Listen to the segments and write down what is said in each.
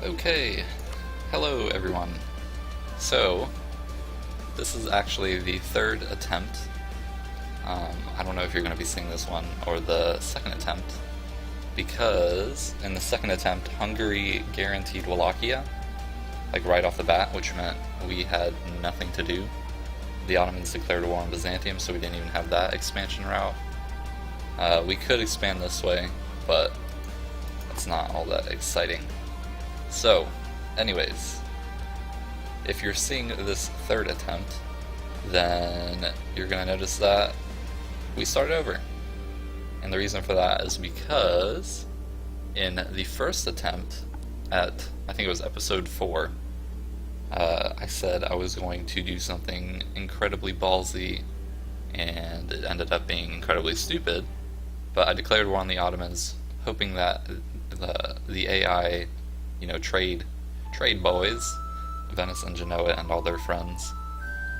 Okay, hello everyone. So, this is actually the third attempt. I don't know if you're going to be seeing this one or the second attempt, because in the second attempt, Hungary guaranteed Wallachia, like right off the bat, which meant we had nothing to do. The Ottomans declared war on Byzantium, so we didn't even have that expansion route. We could expand this way, but it's not all that exciting. So, anyways, if you're seeing this third attempt, then you're going to notice that we started over. And the reason for that is because in the first attempt at, I think it was episode 4, I said I was going to do something incredibly ballsy, and it ended up being incredibly stupid. But I declared war on the Ottomans, hoping that the AI, trade boys, Venice and Genoa and all their friends,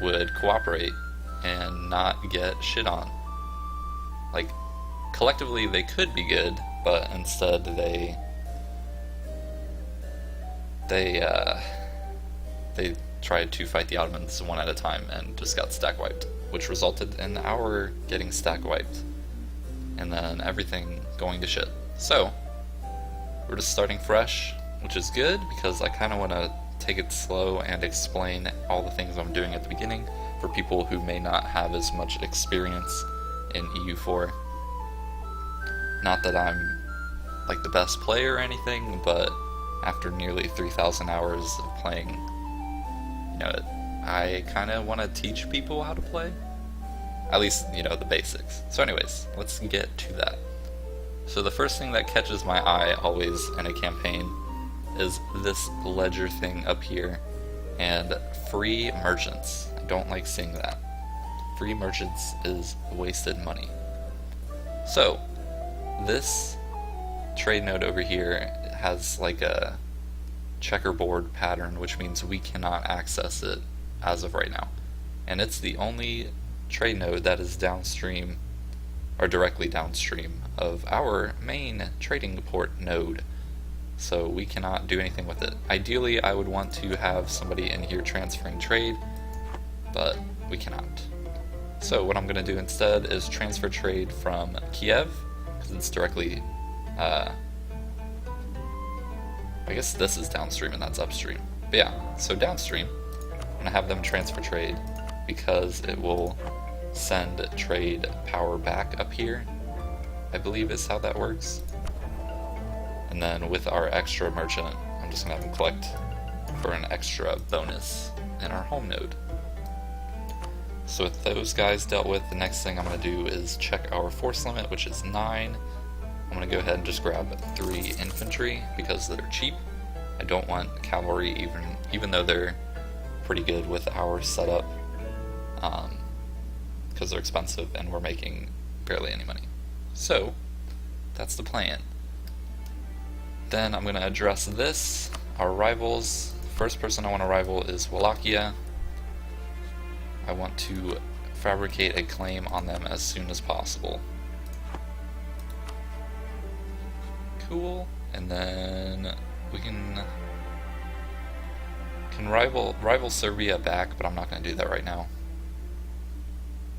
would cooperate and not get shit on. Like, collectively they could be good, but instead they tried to fight the Ottomans one at a time and just got stack wiped, which resulted in our getting stack wiped, and then everything going to shit. So, we're just starting fresh, which is good because I kind of want to take it slow and explain all the things I'm doing at the beginning for people who may not have as much experience in EU4. Not that I'm like the best player or anything, but after nearly 3,000 hours of playing, I kind of want to teach people how to play. At least, the basics. So anyways, let's get to that. So the first thing that catches my eye always in a campaign is this ledger thing up here, and free merchants. I don't like seeing that. Free merchants is wasted money. So, this trade node over here has like a checkerboard pattern, which means we cannot access it as of right now. And it's the only trade node that is downstream, or directly downstream, of our main trading port node. So we cannot do anything with it. Ideally, I would want to have somebody in here transferring trade, but we cannot. So what I'm going to do instead is transfer trade from Kiev, because it's directly, I guess this is downstream and that's upstream. But yeah, so downstream, I'm going to have them transfer trade because it will send trade power back up here, I believe is how that works. And then with our extra merchant, I'm just going to have them collect for an extra bonus in our home node. So with those guys dealt with, the next thing I'm going to do is check our force limit, which is 9. I'm going to go ahead and just grab 3 infantry because they're cheap. I don't want cavalry, even though they're pretty good with our setup, because they're expensive and we're making barely any money. So that's the plan. Then I'm going to address this, our rivals. First person I want to rival is Wallachia. I want to fabricate a claim on them as soon as possible. Cool. And then we can rival Serbia back, but I'm not going to do that right now.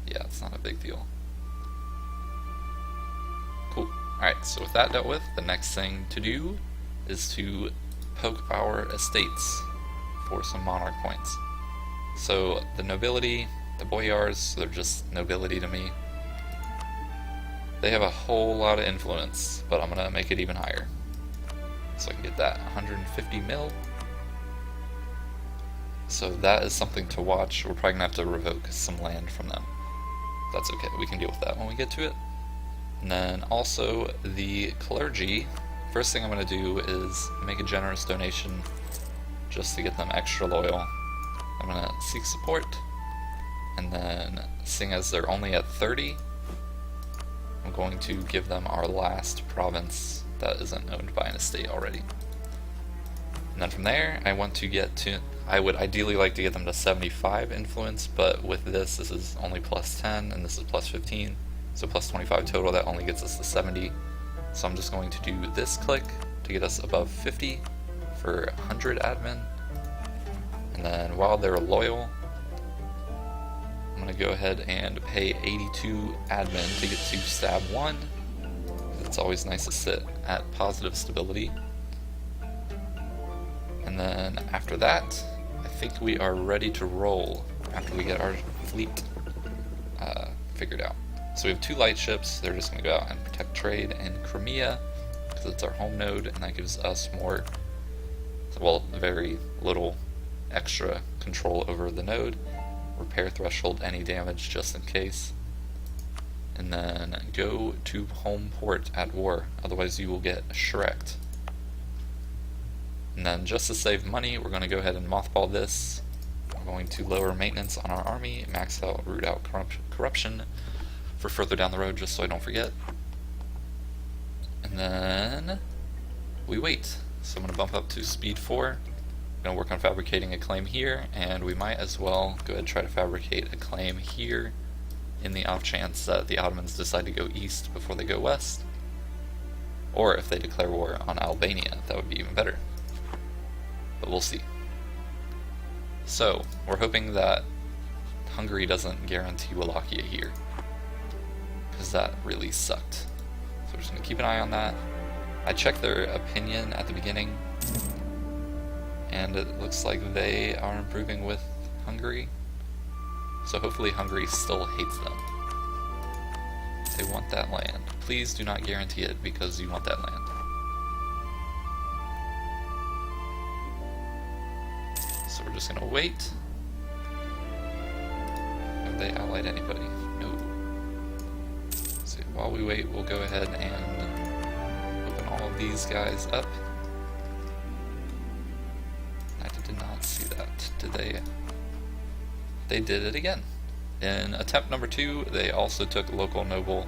Yeah, it's not a big deal. Cool. Alright, so with that dealt with, the next thing to do is to poke our estates for some monarch points. So the nobility, the boyars, they're just nobility to me. They have a whole lot of influence, but I'm going to make it even higher. So I can get that 150 mil. So that is something to watch. We're probably going to have to revoke some land from them. That's okay, we can deal with that when we get to it. And then also the clergy. First thing I'm going to do is make a generous donation just to get them extra loyal. I'm going to seek support, and then seeing as they're only at 30, I'm going to give them our last province that isn't owned by an estate already. And then from there, I would ideally like to get them to 75 influence, but with this is only plus 10, and this is plus 15, so plus 25 total, that only gets us to 70. So I'm just going to do this click to get us above 50 for 100 admin. And then while they're loyal, I'm going to go ahead and pay 82 admin to get to stab 1. It's always nice to sit at positive stability. And then after that, I think we are ready to roll after we get our fleet figured out. So we have 2 light ships. They're just going to go out and protect trade in Crimea because it's our home node, and that gives us more, well, very little extra control over the node. Repair threshold any damage just in case. And then go to home port at war, otherwise you will get shreked. And then just to save money, we're going to go ahead and mothball this. We're going to lower maintenance on our army, max out, root out corruption for further down the road, just so I don't forget. And then we wait. So I'm going to bump up to speed 4. I'm going to work on fabricating a claim here, and we might as well go ahead and try to fabricate a claim here in the off chance that the Ottomans decide to go east before they go west. Or if they declare war on Albania, that would be even better. But we'll see. So, we're hoping that Hungary doesn't guarantee Wallachia here, because that really sucked. So we're just going to keep an eye on that. I checked their opinion at the beginning, and it looks like they are improving with Hungary. So hopefully Hungary still hates them. They want that land. Please do not guarantee it because you want that land. So we're just going to wait. Have they allied anybody? No. So while we wait, we'll go ahead and open all of these guys up. I did not see that. Did they? They did it again. In attempt number 2, they also took local noble,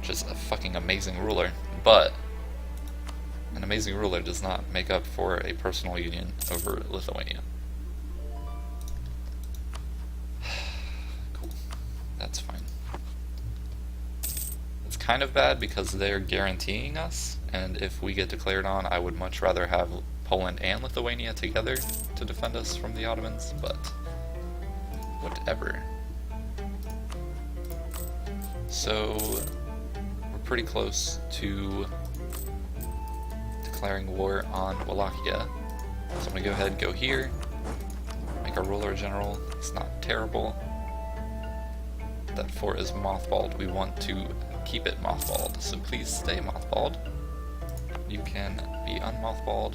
which is a fucking amazing ruler, but an amazing ruler does not make up for a personal union over Lithuania. Cool. That's fine. It's kind of bad because they're guaranteeing us, and if we get declared on, I would much rather have Poland and Lithuania together to defend us from the Ottomans, but whatever. So we're pretty close to declaring war on Wallachia. So I'm gonna go ahead and go here, make our ruler a general. It's not terrible. That fort is mothballed. We want to keep it mothballed, so please stay mothballed. You can be unmothballed.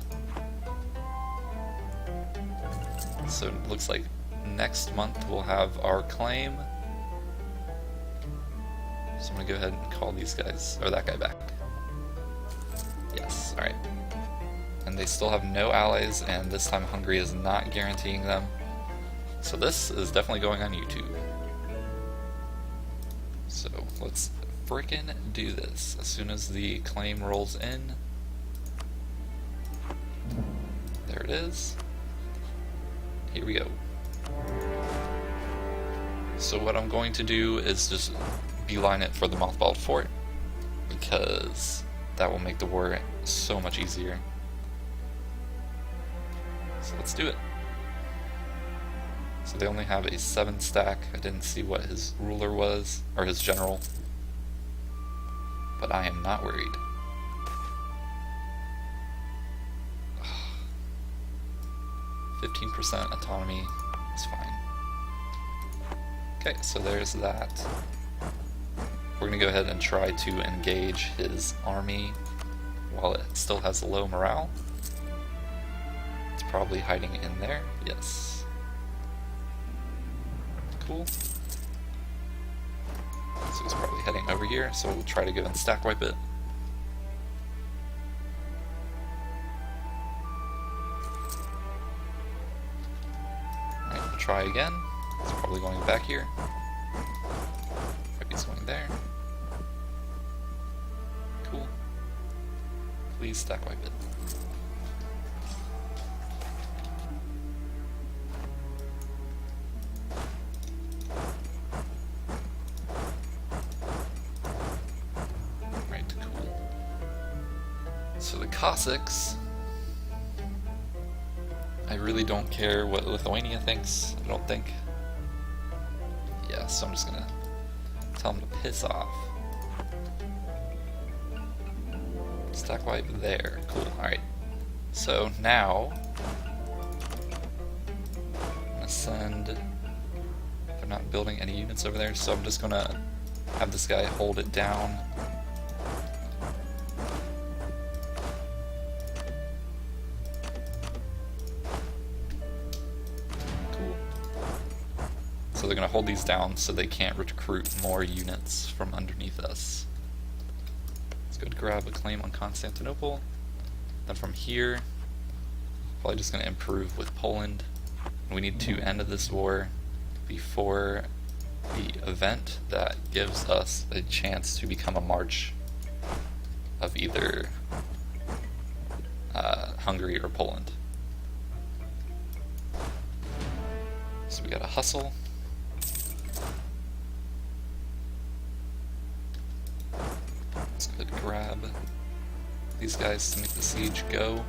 So it looks like next month we'll have our claim. So I'm gonna go ahead and call these guys, or that guy back. Yes, alright. And they still have no allies, and this time Hungary is not guaranteeing them. So this is definitely going on YouTube. So let's frickin' do this. As soon as the claim rolls in. There it is. Here we go. So what I'm going to do is just beeline it for the mothballed fort, because that will make the war so much easier. So let's do it. So they only have a 7 stack. I didn't see what his ruler was, or his general, but I am not worried. 15% autonomy is fine. Okay, so there's that. We're going to go ahead and try to engage his army while it still has low morale. It's probably hiding in there. Yes. Cool. So it's probably heading over here, so we'll try to go and stack wipe it. Alright, we'll try again. It's probably going back here. Maybe it's going there. Cool. Please stack wipe it. Right, cool. So the Cossacks I really don't care what Lithuania thinks, I don't think. Yeah, so I'm just gonna tell them to piss off. Stack wipe there. Cool, alright. So now, I'm gonna send... They're not building any units over there, so I'm just gonna have this guy hold it down. Cool. So they're gonna hold these down so they can't recruit more units from underneath us. Let's go grab a claim on Constantinople. Then from here, probably just gonna improve with Poland. And we need to end this war before the event that gives us a chance to become a march of either Hungary or Poland. So we gotta hustle. Let's go ahead and grab these guys to make the siege go.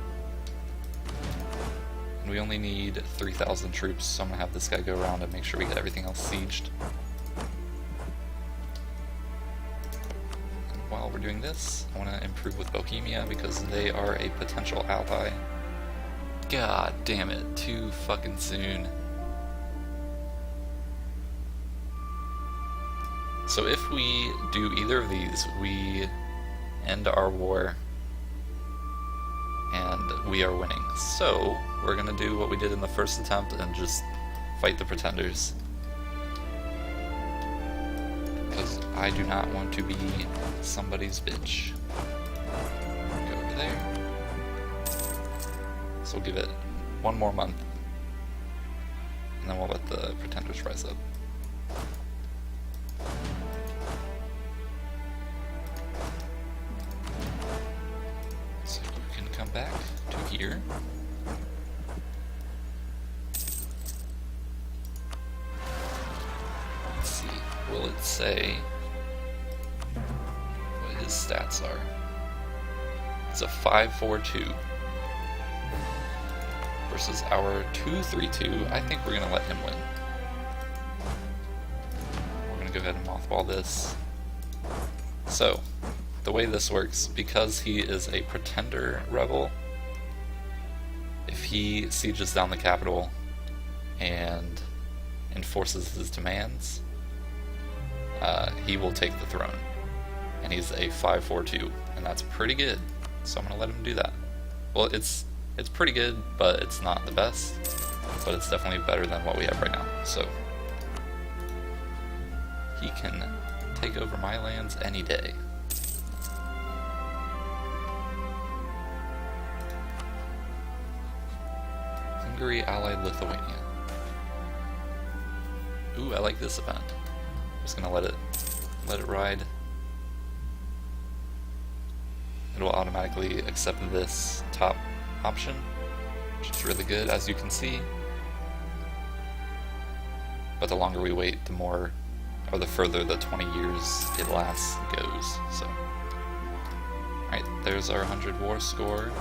And we only need 3,000 troops, so I'm gonna have this guy go around and make sure we get everything else sieged. And while we're doing this, I want to improve with Bohemia because they are a potential ally. God damn it, too fucking soon. So if we do either of these, we end our war and we are winning. So we're gonna do what we did in the first attempt and just fight the pretenders. Because I do not want to be somebody's bitch. Go over there. So we'll give it one more month. And then we'll let the pretenders rise up. So you can come back to here. Let's see, will it say what his stats are? It's a 5-4-2 versus our 2-3-2. I think we're gonna let him win. We're gonna go ahead and mothball this. So, the way this works, because he is a pretender rebel, if he sieges down the capital and enforces his demands, he will take the throne. And he's a 5-4-2, and that's pretty good. So I'm gonna let him do that. Well, it's pretty good, but it's not the best. But it's definitely better than what we have right now. So he can take over my lands any day. Hungary allied Lithuania. Ooh, I like this event. I'm just gonna let it ride. It will automatically accept this top option, which is really good, as you can see. But the longer we wait, the more, or the further the 20 years it lasts goes. So, alright, there's our 100 war score.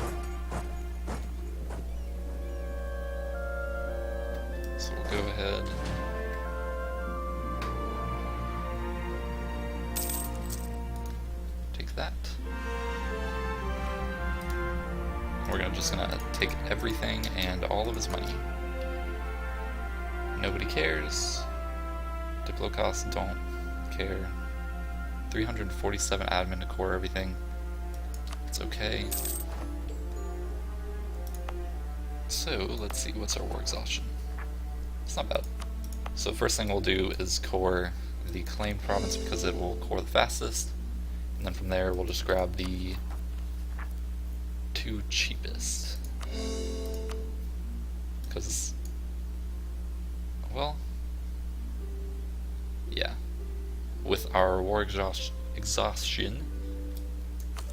So we'll go ahead. Take that. We're just gonna take everything and all of his money. Nobody cares. Diplo costs don't care. 347 admin to core everything. It's okay. So let's see, what's our war exhaustion? It's not bad. So first thing we'll do is core the claimed province because it will core the fastest. And then from there we'll just grab the two cheapest. Because, well, yeah. With our war exhaustion,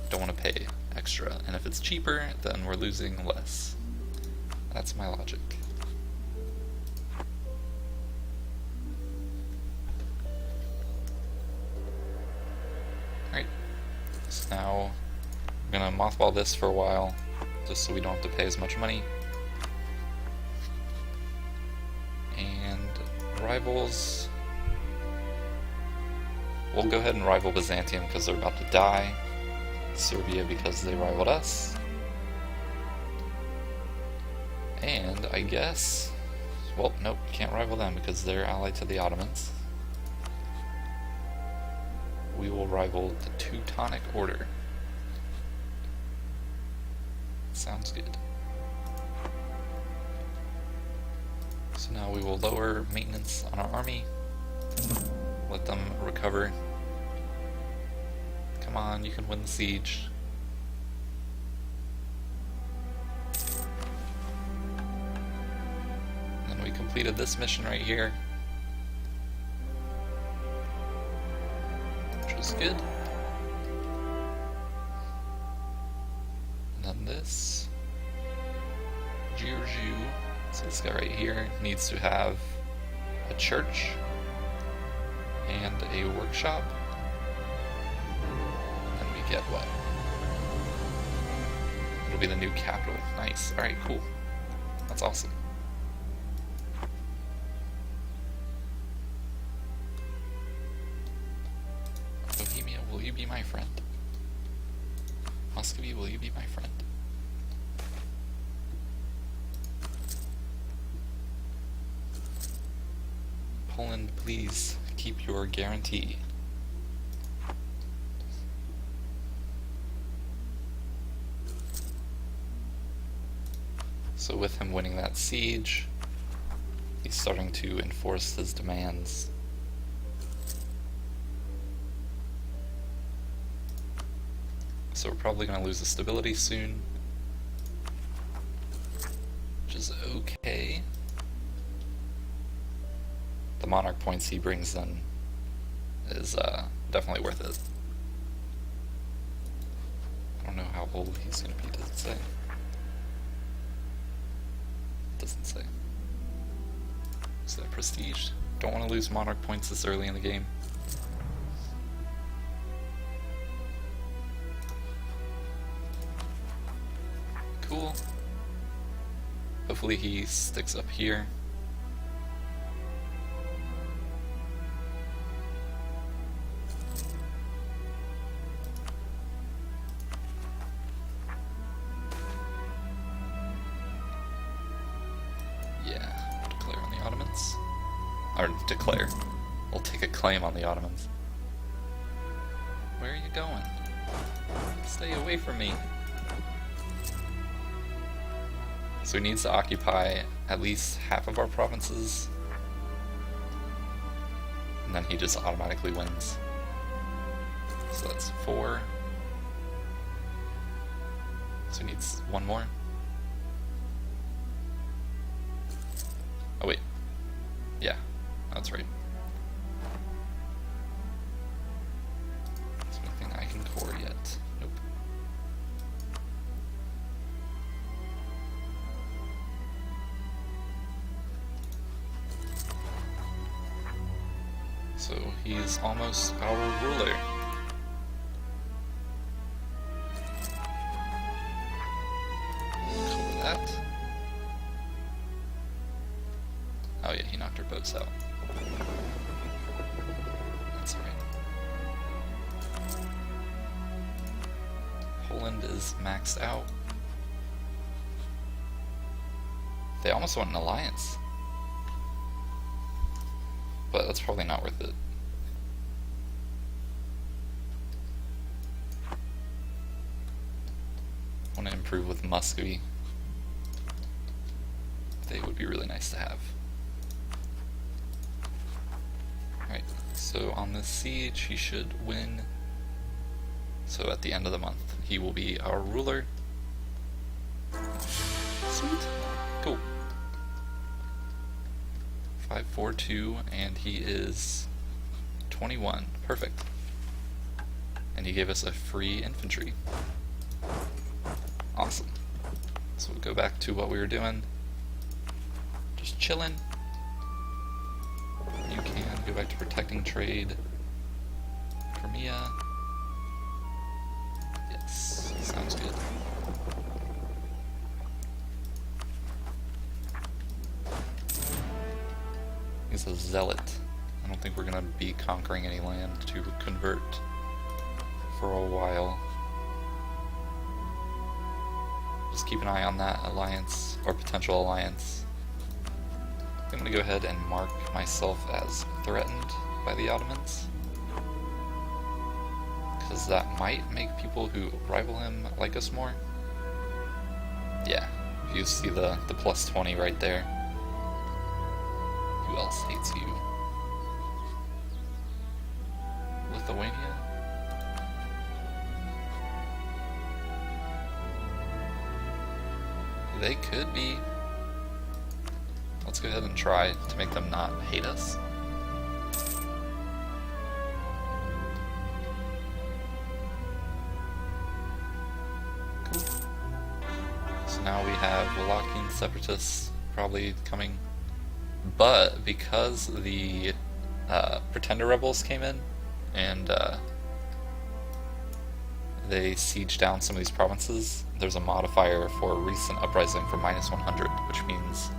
don't want to pay extra. And if it's cheaper, then we're losing less. That's my logic. Alright, so now I'm gonna mothball this for a while, just so we don't have to pay as much money. rivals. We'll go ahead and rival Byzantium because they're about to die. Serbia because they rivaled us. And I guess... well, nope, can't rival them because they're allied to the Ottomans. We will rival the Teutonic Order. Sounds good. So now we will lower maintenance on our army. Let them recover. Come on, you can win the siege. And then we completed this mission right here, which was good. And then this Giurgiu, so this guy right here needs to have a church and a workshop. And we get what? It'll be the new capital. Nice. Alright, cool. That's awesome. Bohemia, will you be my friend? Muscovy, will you be my friend? Poland, please keep your guarantee. So with him winning that siege, he's starting to enforce his demands. So we're probably going to lose the stability soon, which is okay. The monarch points he brings in is definitely worth it. I don't know how old he's going to be, does it say? It doesn't say. Is that prestige? Don't want to lose monarch points this early in the game. Cool. Hopefully he sticks up here. Or declare. We'll take a claim on the Ottomans. Where are you going? Stay away from me. So he needs to occupy at least half of our provinces. And then he just automatically wins. So that's 4. So he needs 1 more. Oh wait. Yeah. That's right. Is there anything I can core yet? Nope. So he's almost our ruler. Cover that. Oh yeah, he knocked our boats out. That's right. Poland is maxed out. They almost want an alliance. But that's probably not worth it. I want to improve with Muscovy. They would be really nice to have. Alright, so on this siege he should win. So at the end of the month he will be our ruler. Sweet. Cool. 542, and he is 21. Perfect. And he gave us a free infantry. Awesome. So we'll go back to what we were doing. Just chilling. You can go back to protecting trade. Crimea. Yes, sounds good. He's to Zealot. I don't think we're gonna be conquering any land to convert for a while. Just keep an eye on that alliance, or potential alliance. I'm gonna go ahead and mark myself as threatened by the Ottomans, because that might make people who rival him like us more. Yeah, you see the plus 20 right there. Who else hates you? Lithuania? They could be. Let's go ahead and try to make them not hate us. Cool. So now we have Wallachian separatists probably coming. But because the Pretender rebels came in and they sieged down some of these provinces, there's a modifier for recent uprising for -100, which means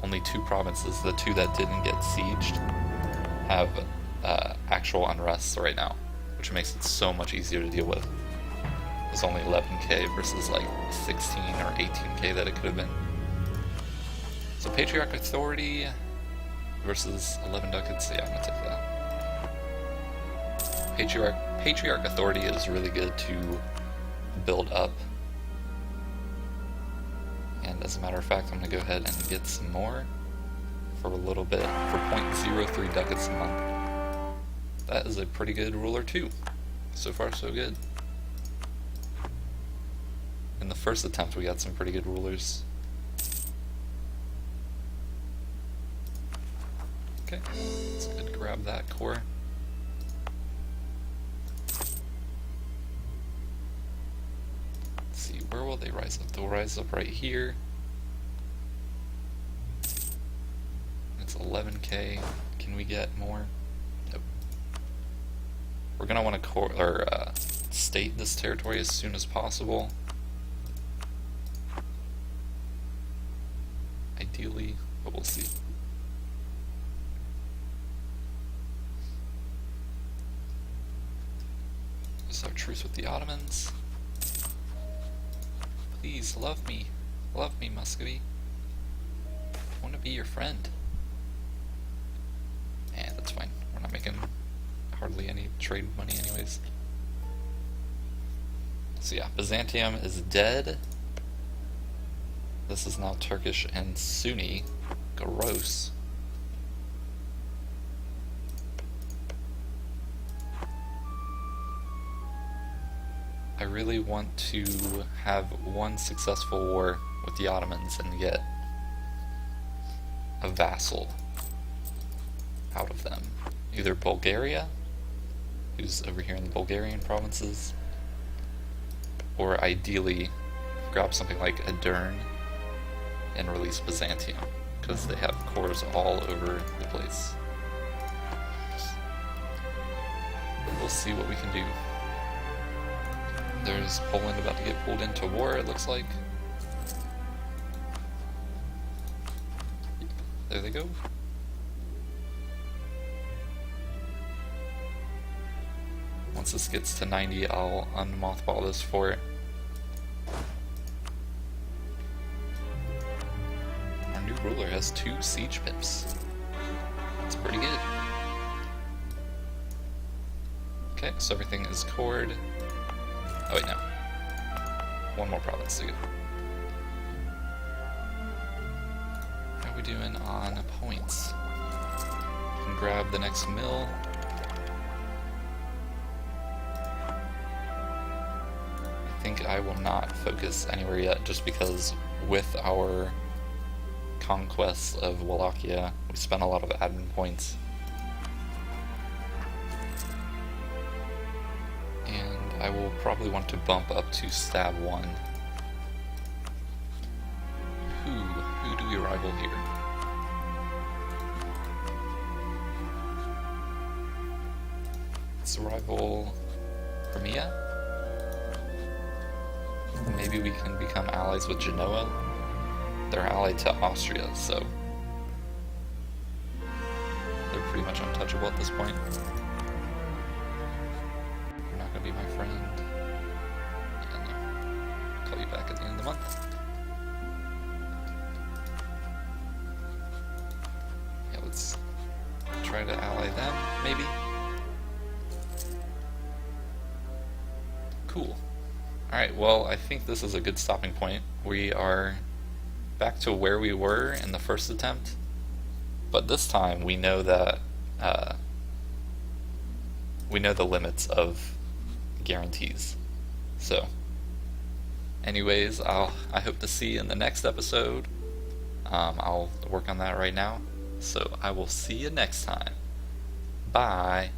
only 2 provinces, the 2 that didn't get sieged, have actual unrest right now, which makes it so much easier to deal with. It's only 11k versus like 16 or 18k that it could have been. So Patriarch Authority versus 11 ducats, yeah, I'm gonna take that. Patriarch Authority is really good to build up. And as a matter of fact, I'm gonna go ahead and get some more for a little bit, for 0.03 ducats a month. That is a pretty good ruler too. So far so good. In the first attempt we got some pretty good rulers. Okay, let's go ahead and grab that core. Let's see, where will they rise up? They'll rise up right here. It's 11k. Can we get more? Nope. We're gonna want to state this territory as soon as possible. Ideally, but we'll see. This is our truce with the Ottomans. Please, love me, Muscovy. I want to be your friend. And that's fine. We're not making hardly any trade money anyways. So yeah, Byzantium is dead. This is now Turkish and Sunni. Gross. I really want to have one successful war with the Ottomans and get a vassal out of them. Either Bulgaria, who's over here in the Bulgarian provinces, or ideally grab something like Edirne and release Byzantium, because they have cores all over the place. We'll see what we can do. There's Poland about to get pulled into war, it looks like. There they go. Once this gets to 90, I'll unmothball this fort. Our new ruler has 2 siege pips. That's pretty good. Okay, so everything is cored. Oh wait, no. One more province to go. How are we doing on points? We can grab the next mill. I think I will not focus anywhere yet, just because with our conquest of Wallachia, we spent a lot of admin points. I will probably want to bump up to stab 1. Who do we rival here? Let's rival Crimea. Maybe we can become allies with Genoa. They're allied to Austria, so pretty much untouchable at this point. You're not gonna be my friend. Yeah, no. Call you back at the end of the month. Yeah, let's try to ally them, maybe? Cool. Alright, well, I think this is a good stopping point. We are back to where we were in the first attempt, but this time we know that we know the limits of guarantees. So, anyways, I hope to see you in the next episode. I'll work on that right now. So I will see you next time. Bye.